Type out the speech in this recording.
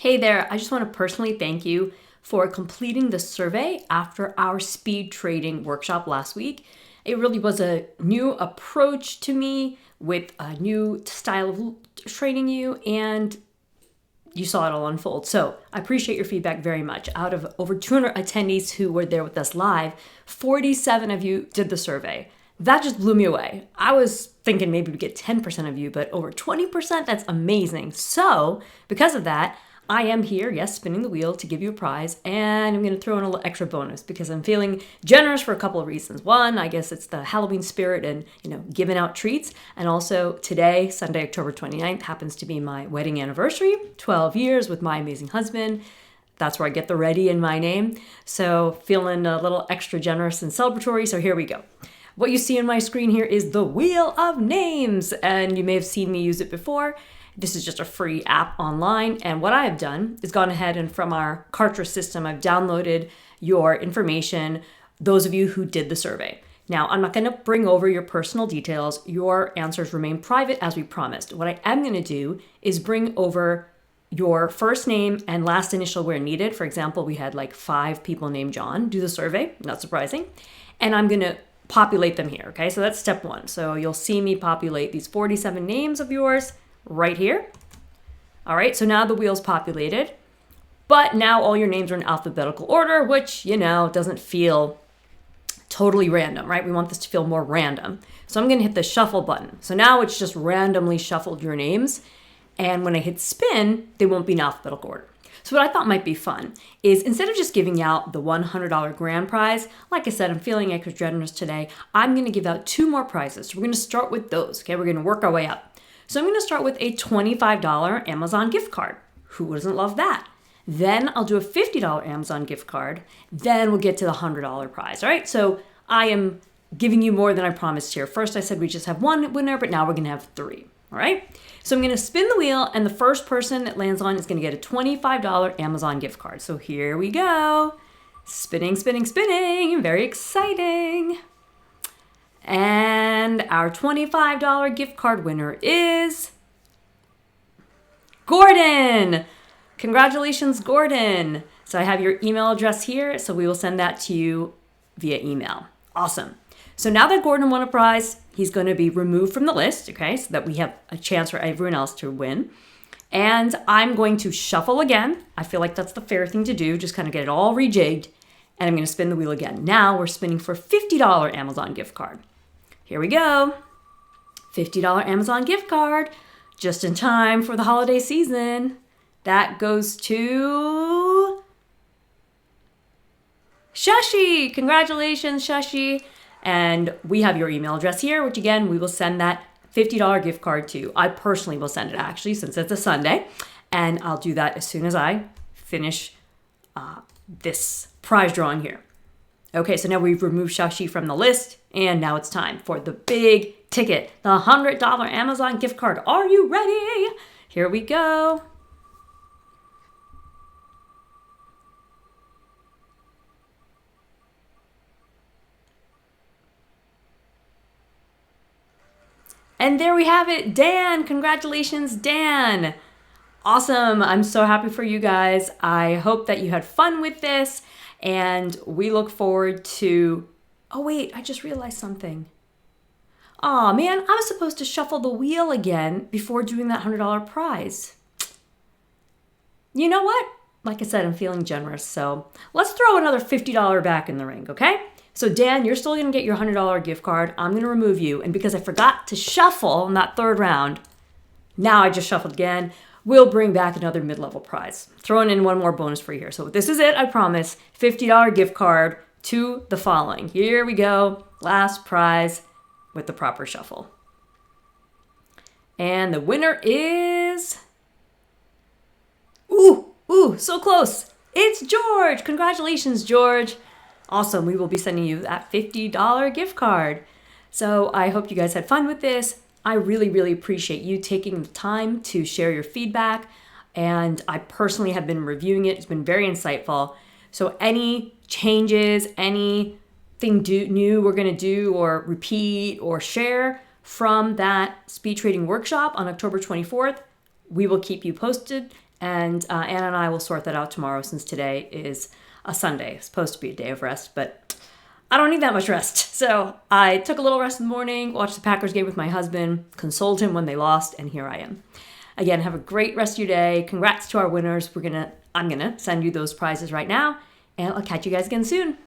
Hey there, I just want to personally thank you for completing the survey after our speed trading workshop last week. It really was a new approach to me with a new style of training you, and you saw it all unfold. So I appreciate your feedback very much. Out of over 200 attendees who were there with us live, 47 of you did the survey. That just blew me away. I was thinking maybe we get 10% of you, but over 20%, that's amazing. So because of that, I am here, yes, spinning the wheel to give you a prize, and I'm going to throw in a little extra bonus because I'm feeling generous for a couple of reasons. One, I guess it's the Halloween spirit and, giving out treats. And also today, Sunday, October 29th, happens to be my wedding anniversary, 12 years with my amazing husband. That's where I get the ready in my name. So feeling a little extra generous and celebratory. So here we go. What you see on my screen here is the Wheel of Names, and you may have seen me use it before. This is just a free app online, and what I have done is gone ahead and from our cartridge system, I've downloaded your information, those of you who did the survey. Now, I'm not going to bring over your personal details. Your answers remain private as we promised. What I am going to do is bring over your first name and last initial where needed. For example, we had like 5 people named John do the survey, not surprising, and I'm going to populate them here, okay? So that's step 1. So you'll see me populate these 47 names of yours right here. All right, so now the wheel's populated, but now all your names are in alphabetical order, which, doesn't feel totally random, right? We want this to feel more random. So I'm gonna hit the shuffle button. So now it's just randomly shuffled your names, and when I hit spin, they won't be in alphabetical order. So what I thought might be fun is instead of just giving out the $100 grand prize, like I said, I'm feeling extra generous today, I'm gonna give out 2 more prizes. So we're gonna start with those, okay? We're gonna work our way up. So I'm gonna start with a $25 Amazon gift card. Who doesn't love that? Then I'll do a $50 Amazon gift card. Then we'll get to the $100 prize, all right? So I am giving you more than I promised here. First I said we just have 1 winner, but now we're gonna have 3, all right? So I'm gonna spin the wheel, and the first person that lands on is gonna get a $25 Amazon gift card. So here we go. Spinning, spinning, spinning, very exciting. And our $25 gift card winner is Gordon. Congratulations, Gordon. So I have your email address here, so we will send that to you via email. Awesome. So now that Gordon won a prize, he's going to be removed from the list, okay, so that we have a chance for everyone else to win. And I'm going to shuffle again. I feel like that's the fair thing to do, just kind of get it all rejigged. And I'm going to spin the wheel again. Now we're spinning for a $50 Amazon gift card. Here we go. $50 Amazon gift card, just in time for the holiday season. That goes to Shashi. Congratulations, Shashi. And we have your email address here, which again, we will send that $50 gift card to. I personally will send it actually, since it's a Sunday. And I'll do that as soon as I finish this prize drawing here. Okay, so now we've removed Shashi from the list, and now it's time for the big ticket, the $100 Amazon gift card. Are you ready? Here we go. And there we have it, Dan. Congratulations, Dan. Awesome. I'm so happy for you guys. I hope that you had fun with this, and we look forward to... Oh, wait, I just realized something. Aw, man, I was supposed to shuffle the wheel again before doing that $100 prize. You know what? Like I said, I'm feeling generous, so let's throw another $50 back in the ring, okay? So Dan, you're still gonna get your $100 gift card. I'm gonna remove you, and because I forgot to shuffle in that 3rd round, now I just shuffled again, we'll bring back another mid-level prize. Throwing in 1 more bonus for you here. So this is it, I promise. $50 gift card to the following. Here we go, last prize with the proper shuffle. And the winner is... Ooh, so close. It's George. Congratulations, George. Awesome, we will be sending you that $50 gift card. So I hope you guys had fun with this. I really, really appreciate you taking the time to share your feedback. And I personally have been reviewing it. It's been very insightful. So any changes, anything new we're gonna do or repeat or share from that speed trading workshop on October 24th, we will keep you posted And Anna and I will sort that out tomorrow since today is a Sunday. It's supposed to be a day of rest, but I don't need that much rest. So I took a little rest in the morning, watched the Packers game with my husband, consoled him when they lost, and here I am. Again, have a great rest of your day. Congrats to our winners. I'm gonna send you those prizes right now, and I'll catch you guys again soon.